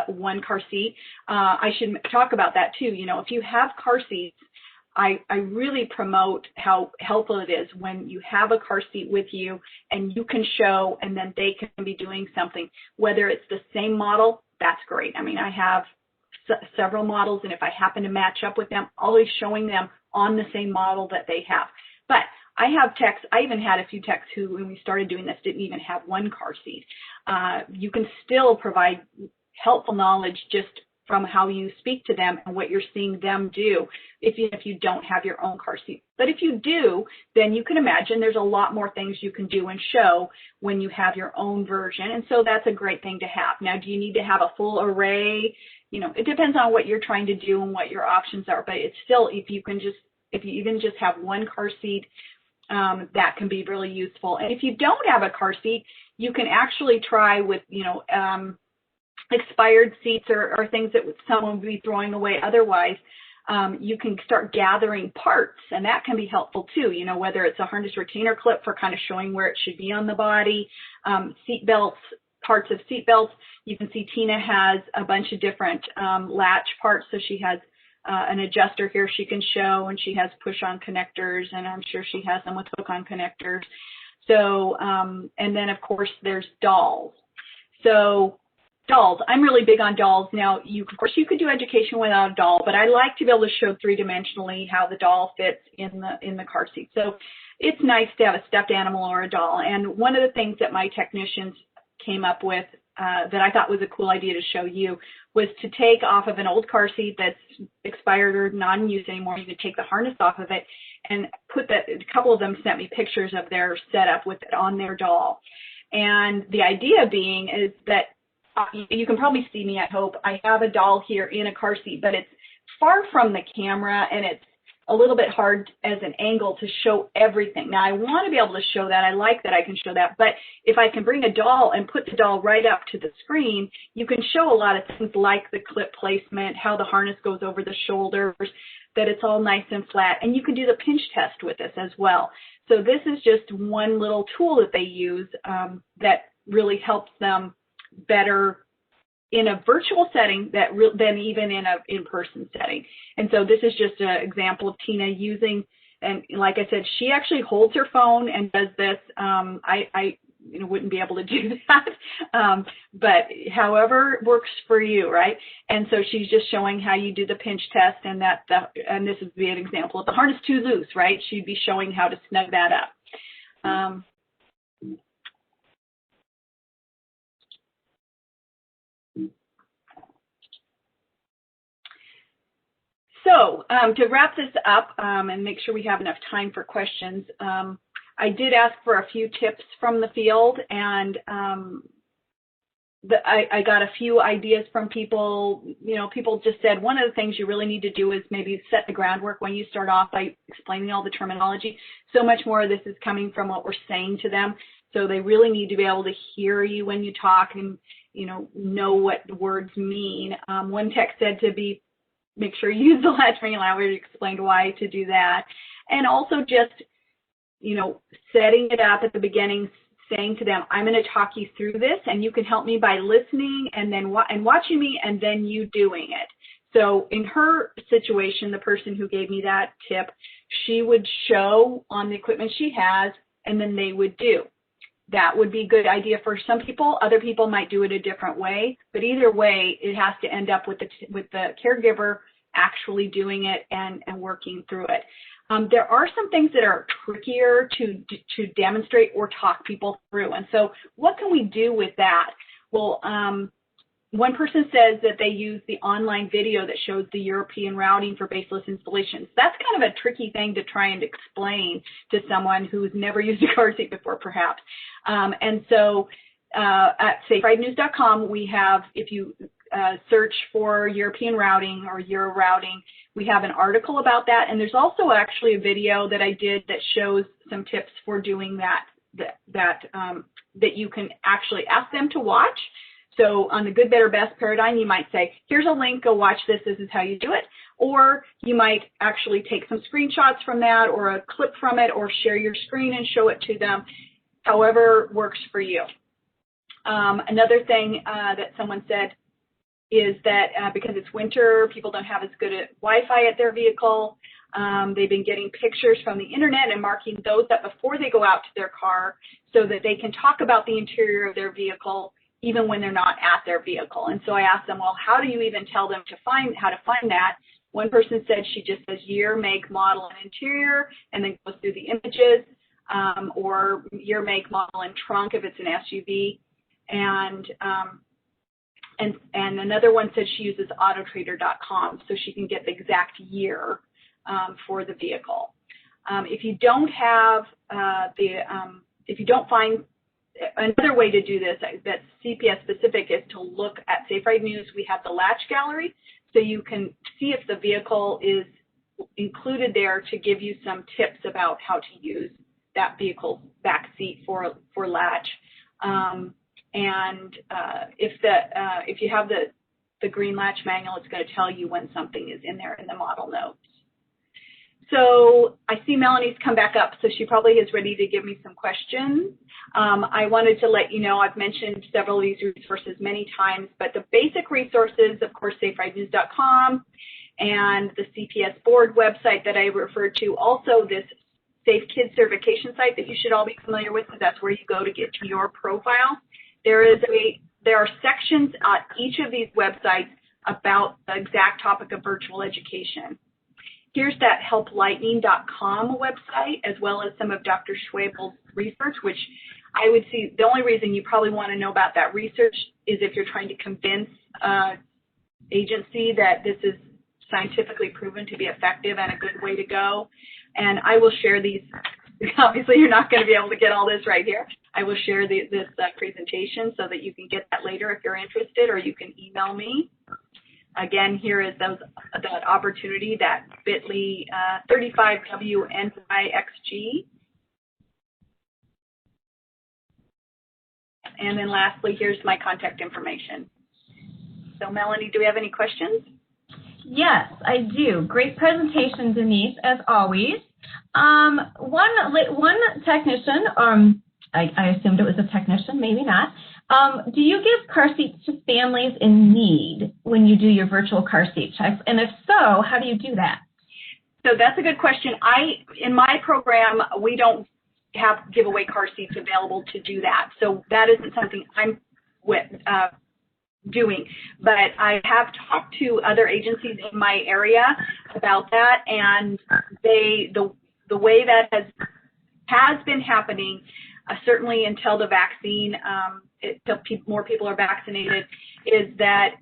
one car seat. I should talk about that too. You know, if you have car seats, I really promote how helpful it is when you have a car seat with you and you can show, and then they can be doing something, whether it's the same model, that's great. I mean, I have several models, and if I happen to match up with them, always showing them on the same model that they have. But I have techs, I even had a few techs who, when we started doing this, didn't even have one car seat. You can still provide helpful knowledge just from how you speak to them and what you're seeing them do, if you don't have your own car seat. But if you do, then you can imagine there's a lot more things you can do and show when you have your own version, and so that's a great thing to have. Now, do you need to have a full array? You know, it depends on what you're trying to do and what your options are, but it's still, if you even just have one car seat, that can be really useful. And if you don't have a car seat, you can actually try with, you know, expired seats or things that someone would be throwing away otherwise. You can start gathering parts, and that can be helpful too, you know, whether it's a harness retainer clip for kind of showing where it should be on the body, seat belts, parts of seat belts. You can see Tina has a bunch of different latch parts, so she has an adjuster here she can show, and she has push-on connectors, and I'm sure she has them with hook-on connectors. So, and then of course there's dolls. So dolls, I'm really big on dolls. Now, of course, you could do education without a doll, but I like to be able to show three-dimensionally how the doll fits in the car seat. So it's nice to have a stuffed animal or a doll. And one of the things that my technicians came up with that I thought was a cool idea to show you was to take off of an old car seat that's expired or not in use anymore. You could take the harness off of it and put that. A couple of them sent me pictures of their setup with it on their doll. And the idea being is that you can probably see me, I hope. I have a doll here in a car seat, but it's far from the camera and it's a little bit hard as an angle to show everything. Now, I want to be able to show that. I like that I can show that. But if I can bring a doll and put the doll right up to the screen, you can show a lot of things like the clip placement, how the harness goes over the shoulders, that it's all nice and flat. And you can do the pinch test with this as well. So this is just one little tool that they use that really helps them better in a virtual setting than even in an in-person setting. And so this is just an example of Tina using, and like I said, she actually holds her phone and does this. I wouldn't be able to do that, but however works for you, right? And so she's just showing how you do the pinch test, and and this would be an example of the harness too loose, right? She'd be showing how to snug that up. So to wrap this up and make sure we have enough time for questions, I did ask for a few tips from the field, and I got a few ideas from people. People just said one of the things you really need to do is maybe set the groundwork when you start off by explaining all the terminology. So much more of this is coming from what we're saying to them. So they really need to be able to hear you when you talk and, know what the words mean. One tech said to make sure you use the latch manual. I already explained why to do that. And also just, setting it up at the beginning, saying to them, I'm going to talk you through this, and you can help me by listening and then watching me and then you doing it. So in her situation, the person who gave me that tip, she would show on the equipment she has, and then they would do. That would be a good idea for some people. Other people might do it a different way, but either way, it has to end up with the caregiver actually doing it and working through it. There are some things that are trickier to demonstrate or talk people through. And so what can we do with that? Well, one person says that they use the online video that shows the European routing for baseless installations. That's kind of a tricky thing to try and explain to someone who's never used a car seat before, perhaps. And so at saferidenews.com, we have, if you search for European routing or Euro routing, we have an article about that. And there's also actually a video that I did that shows some tips for doing that you can actually ask them to watch. So on the good, better, best paradigm, you might say, here's a link, go watch this, this is how you do it. Or you might actually take some screenshots from that or a clip from it or share your screen and show it to them, however works for you. Another thing that someone said is that because it's winter, people don't have as good a Wi-Fi at their vehicle. They've been getting pictures from the internet and marking those up before they go out to their car so that they can talk about the interior of their vehicle even when they're not at their vehicle. And so I asked them, well, how do you even tell them how to find that? One person said she just says year, make, model, and interior, and then goes through the images, or year, make, model, and trunk if it's an SUV. And another one said she uses autotrader.com so she can get the exact year for the vehicle. If you don't have if you don't find, another way to do this that's CPS specific is to look at Safe Ride News. We have the latch gallery, so you can see if the vehicle is included there to give you some tips about how to use that vehicle's back seat for latch. If you have the green latch manual, it's going to tell you when something is in there in the model notes. So I see Melanie's come back up, so she probably is ready to give me some questions. I wanted to let you know I've mentioned several of these resources many times, but the basic resources, of course, saferidenews.com and the CPS board website that I referred to, also this Safe Kids certification site that you should all be familiar with, because that's where you go to get to your profile. There are sections at each of these websites about the exact topic of virtual education. Here's that helplightning.com website, as well as some of Dr. Schwabel's research, which I would see the only reason you probably want to know about that research is if you're trying to convince agency that this is scientifically proven to be effective and a good way to go. And I will share these. Obviously, you're not going to be able to get all this right here. I will share this presentation so that you can get that later if you're interested, or you can email me. Again, here is that opportunity, that bit.ly 35WNYXG. And then lastly, here's my contact information. So Melanie, do we have any questions? Yes, I do. Great presentation, Denise, as always. One technician, I assumed it was a technician, maybe not. Do you give car seats to families in need when you do your virtual car seat checks? And if so, how do you do that? So that's a good question. In my program, we don't have giveaway car seats available to do that. So that isn't something I'm doing. But I have talked to other agencies in my area about that, and the way that has been happening, certainly until the vaccine, until more people are vaccinated, is that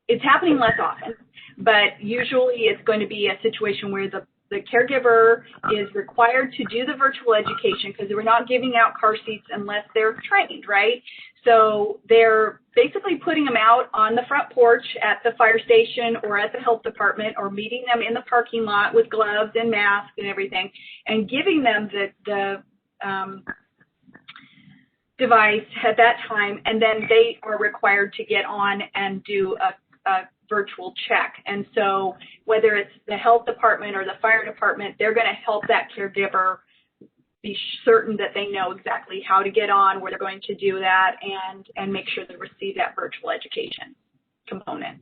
it's happening less often. But usually it's going to be a situation where the caregiver is required to do the virtual education because we're not giving out car seats unless they're trained, right? So they're basically putting them out on the front porch at the fire station or at the health department, or meeting them in the parking lot with gloves and masks and everything, and giving them the device at that time, and then they are required to get on and do a virtual check. And so whether it's the health department or the fire department, they're going to help that caregiver be certain that they know exactly how to get on, where they're going to do that, and make sure they receive that virtual education component.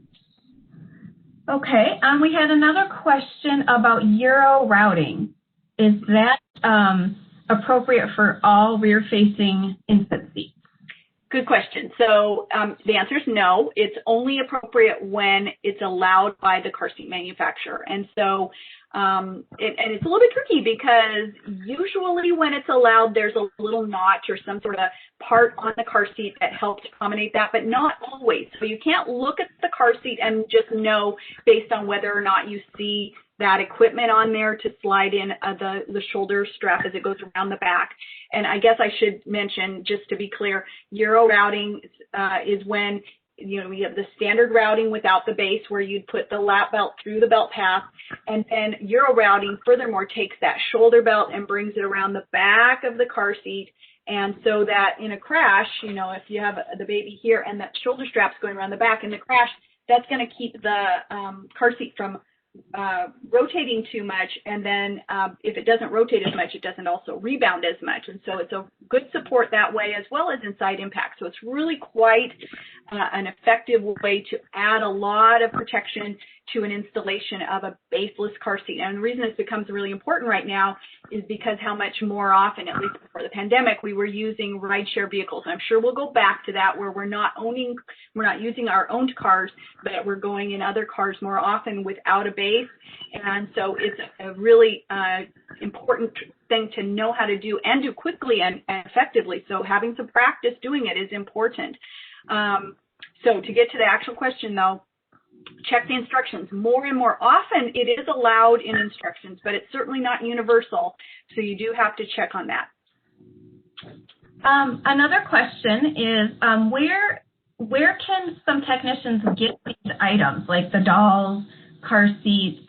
Okay, we had another question about Euro routing. Is that appropriate for all rear-facing infant seats? Good question. So the answer is no. It's only appropriate when it's allowed by the car seat manufacturer. And so it's a little bit tricky because usually when it's allowed, there's a little notch or some sort of part on the car seat that helps accommodate that, but not always. So you can't look at the car seat and just know based on whether or not you see that equipment on there to slide in the shoulder strap as it goes around the back. And I guess I should mention, just to be clear, Euro routing is when we have the standard routing without the base, where you'd put the lap belt through the belt path, and then Euro routing furthermore takes that shoulder belt and brings it around the back of the car seat. And so that in a crash, if you have the baby here and that shoulder strap's going around the back in the crash, that's going to keep the car seat from rotating too much, and then if it doesn't rotate as much, it doesn't also rebound as much. And so it's a good support that way, as well as inside impact. So it's really quite an effective way to add a lot of protection to an installation of a baseless car seat. And the reason this becomes really important right now is because how much more often, at least before the pandemic, we were using rideshare vehicles. And I'm sure we'll go back to that, where we're not using our owned cars, but we're going in other cars more often without a base. And so it's a really important thing to know how to do, and do quickly and effectively. So having some practice doing it is important. So to get to the actual question, though, check the instructions. More and more often it is allowed in instructions, but it's certainly not universal. So you do have to check on that. Another question is, where can some technicians get these items, like the dolls, car seats,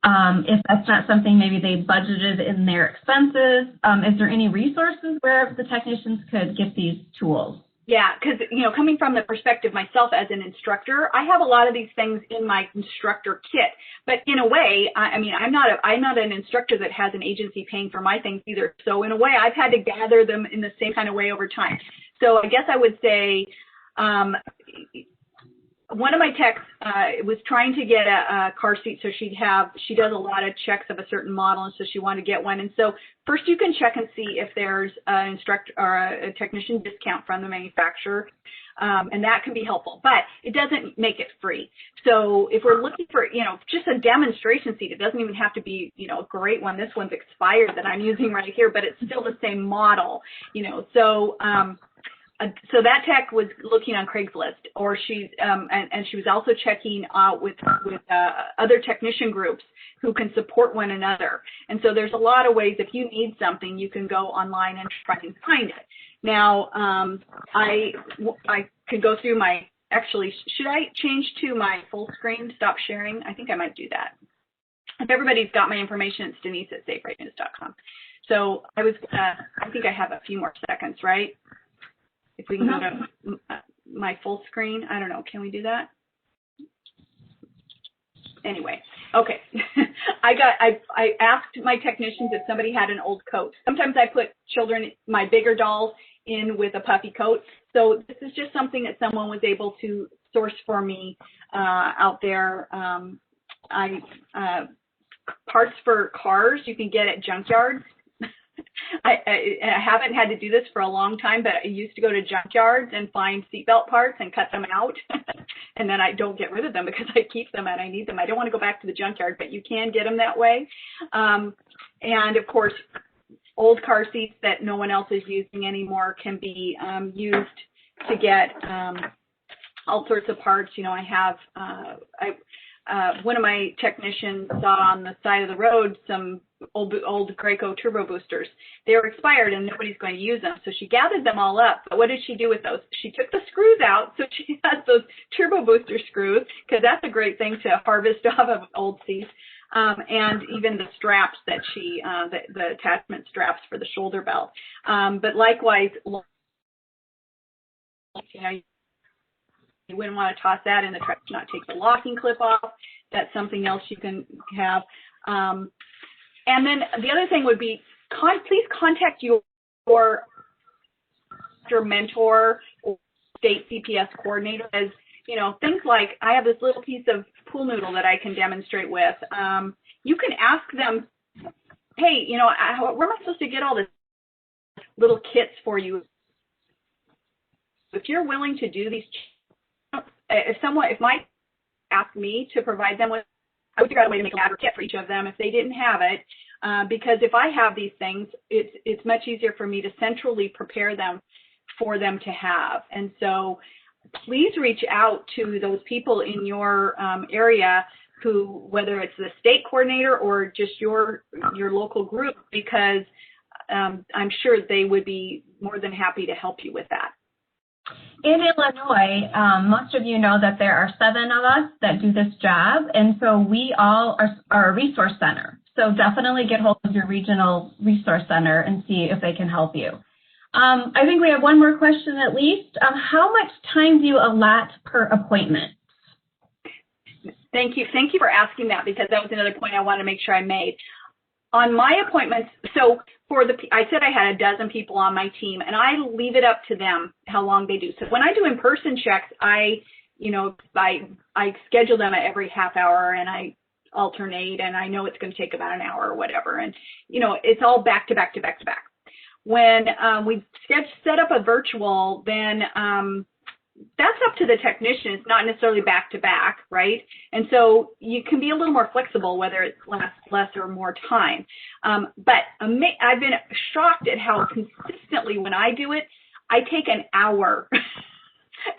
if that's not something maybe they budgeted in their expenses? Is there any resources where the technicians could get these tools? Yeah, because, coming from the perspective myself as an instructor, I have a lot of these things in my instructor kit. But in a way, I'm not an instructor that has an agency paying for my things either. So in a way, I've had to gather them in the same kind of way over time. So I guess I would say one of my techs was trying to get a car seat, so she does a lot of checks of a certain model, and so she wanted to get one. And so first you can check and see if there's an instructor or a technician discount from the manufacturer. and that can be helpful, but it doesn't make it free. So if we're looking for, just a demonstration seat, it doesn't even have to be, a great one. This one's expired that I'm using right here, but it's still the same model, so that tech was looking on Craigslist, or she's and she was also checking out with other technician groups who can support one another. And so there's a lot of ways, if you need something, you can go online and try and find it. Now, I could go through actually, should I change to my full screen, stop sharing? I think I might do that. If everybody's got my information, it's Denise@saferadnews.com. So I think I have a few more seconds, right? If we can go to my full screen, I don't know, can we do that? Anyway, okay. I asked my technicians if somebody had an old coat. Sometimes I put my bigger dolls in with a puffy coat. So this is just something that someone was able to source for me out there. Parts for cars you can get at junkyards. I haven't had to do this for a long time, but I used to go to junkyards and find seatbelt parts and cut them out. And then I don't get rid of them because I keep them and I need them. I don't want to go back to the junkyard, but you can get them that way. And of course, old car seats that no one else is using anymore can be used to get all sorts of parts. I have one of my technicians saw on the side of the road some old Graco turbo boosters. They were expired and nobody's going to use them. So she gathered them all up. But what did she do with those? She took the screws out. So she has those turbo booster screws, because that's a great thing to harvest off of old seats. And even the straps that the attachment straps for the shoulder belt. But likewise, you wouldn't want to toss that in the trash, not take the locking clip off. That's something else you can have. And then the other thing would be, please contact your mentor or state CPS coordinator. As things like, I have this little piece of pool noodle that I can demonstrate with. You can ask them, hey, where am I supposed to get all this little kits for you? If you're willing to do these, if Mike asked me to provide them with, I would figure out a way to make a ladder kit for each of them if they didn't have it, because if I have these things, it's much easier for me to centrally prepare them for them to have. And so please reach out to those people in your area who, whether it's the state coordinator or just your local group, because I'm sure they would be more than happy to help you with that. In Illinois, most of you know that there are 7 of us that do this job, and so we all are a resource center. So definitely get hold of your regional resource center and see if they can help you. I think we have one more question at least. How much time do you allot per appointment? Thank you. Thank you for asking that, because that was another point I want to make sure I made. On my appointments, so I said I had a dozen people on my team, and I leave it up to them how long they do. So when I do in-person checks, I schedule them at every half hour, and I alternate, and I know it's going to take about an hour or whatever. And, it's all back to back to back to back. When we set up a virtual, then that's up to the technician. It's not necessarily back to back, right? And so you can be a little more flexible whether it's less or more time. But I've been shocked at how consistently when I do it, I take an hour.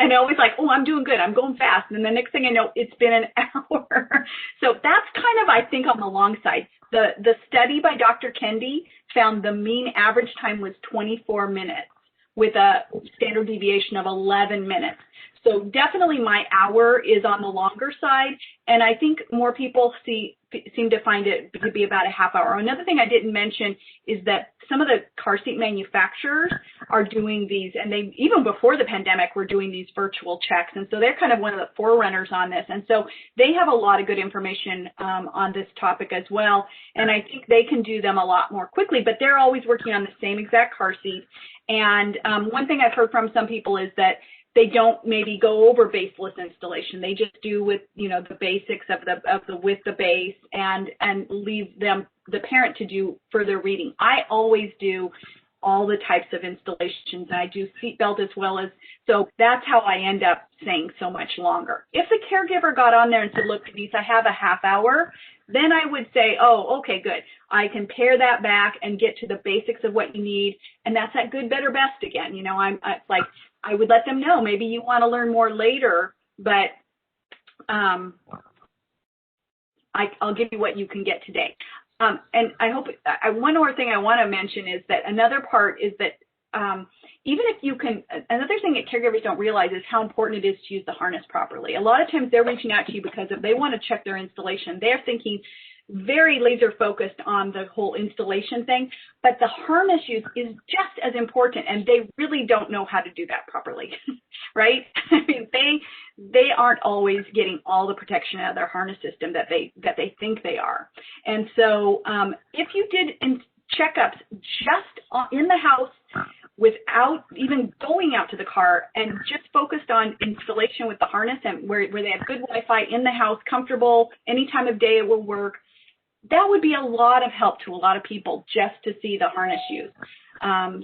And I'm always like, oh, I'm doing good. I'm going fast. And the next thing I know, it's been an hour. So that's kind of, I think, on the long side. The study by Dr. Kendi found the mean average time was 24 minutes. With a standard deviation of 11 minutes. So definitely my hour is on the longer side, and I think more people seem to find it to be about a half hour. Another thing I didn't mention is that some of the car seat manufacturers are doing these, and they, even before the pandemic, were doing these virtual checks, and so they're kind of one of the forerunners on this, and so they have a lot of good information on this topic as well, and I think they can do them a lot more quickly, but they're always working on the same exact car seat. And one thing I've heard from some people is that they don't maybe go over baseless installation. They just do with, the basics of the with the base and leave the parent to do further reading. I always do all the types of installations, and I do seatbelt as well as, so that's how I end up saying so much longer. If the caregiver got on there and said, look, Denise, I have a half hour, then I would say, oh, okay, good. I can pare that back and get to the basics of what you need, and that's that good, better, best again. You know, I would let them know, maybe you want to learn more later, but I'll give you what you can get today. And I hope, one more thing I want to mention is that another part is that even if you can, another thing that caregivers don't realize is how important it is to use the harness properly. A lot of times they're reaching out to you because if they want to check their installation, they're thinking very laser focused on the whole installation thing, but the harness use is just as important, and they really don't know how to do that properly, right? I mean, they aren't always getting all the protection out of their harness system that they think they are. And so if you did checkups just in the house without even going out to the car and just focused on installation with the harness and where they have good Wi-Fi in the house, comfortable, any time of day it will work, that would be a lot of help to a lot of people just to see the harness use.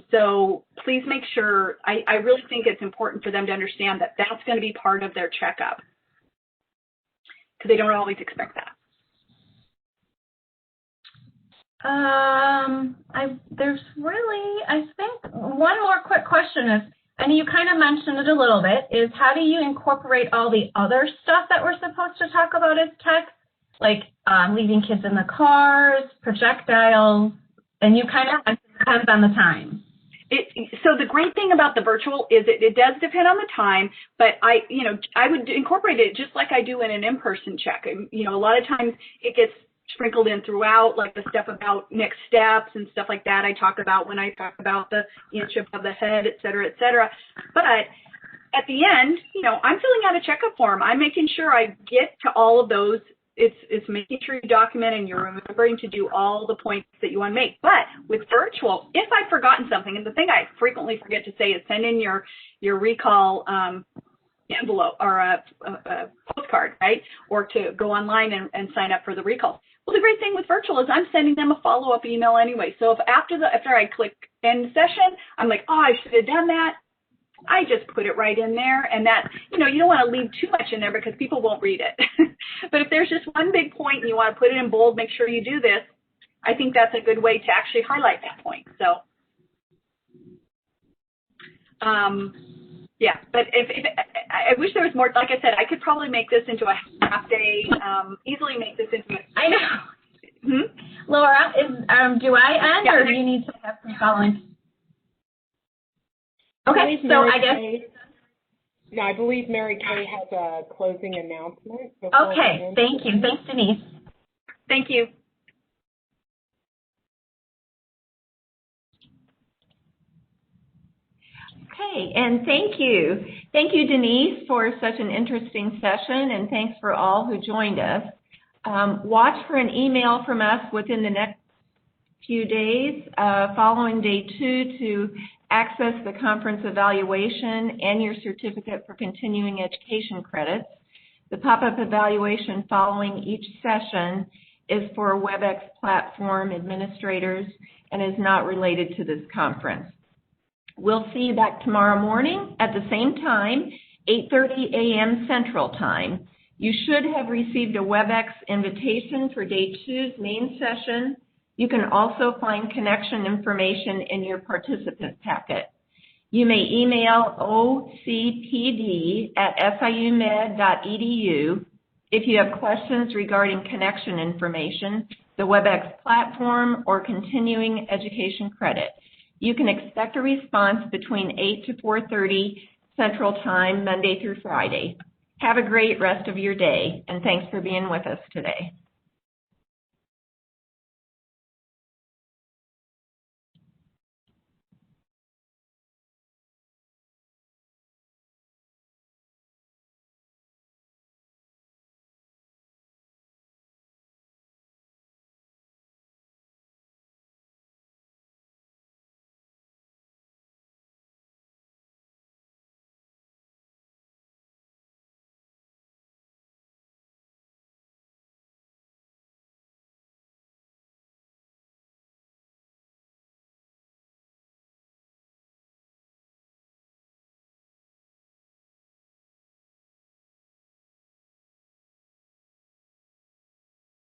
So please make sure, I really think it's important for them to understand that that's going to be part of their checkup, because they don't always expect that. There's really, I think, one more quick question is, and you kind of mentioned it a little bit, is how do you incorporate all the other stuff that we're supposed to talk about as tech, like leaving kids in the cars, projectiles, and you kind of, it depends on the time. So the great thing about the virtual is it does depend on the time, but I would incorporate it just like I do in an in-person check. You know, a lot of times it gets sprinkled in throughout, like the stuff about next steps and stuff like that I talk about when I talk about the inch above the head, et cetera, et cetera. But at the end, you know, I'm filling out a checkup form. I'm making sure I get to all of those. It's making sure you document and you're remembering to do all the points that you want to make. But with virtual, if I've forgotten something, and the thing I frequently forget to say is send in your recall envelope or a postcard, right? Or to go online and sign up for the recall. Well, the great thing with virtual is I'm sending them a follow-up email anyway. So if after I click end session, I'm like, oh, I should have done that, I just put it right in there. And that, you know, you don't want to leave too much in there because people won't read it. But if there's just one big point and you want to put it in bold, make sure you do this, I think that's a good way to actually highlight that point. So, yeah, but if I wish there was more, like I said, I could probably make this into a half day, easily make this into a... I know. Laura, do I end, or do you need to have some following? Okay, so I guess... No, I believe Mary Kay has a closing announcement. Okay, thank you. Thanks, Denise. Thank you. Okay, and thank you. Thank you, Denise, for such an interesting session, and thanks for all who joined us. Watch for an email from us within the next few days following day 2 to access the conference evaluation and your certificate for continuing education credits. The pop-up evaluation following each session is for WebEx platform administrators and is not related to this conference. We'll see you back tomorrow morning at the same time, 8:30 a.m. Central Time. You should have received a WebEx invitation for day 2's main session. You can also find connection information in your participant packet. You may email ocpd@siumed.edu if you have questions regarding connection information, the WebEx platform, or continuing education credit. You can expect a response between 8 to 4:30 Central Time, Monday through Friday. Have a great rest of your day, and thanks for being with us today.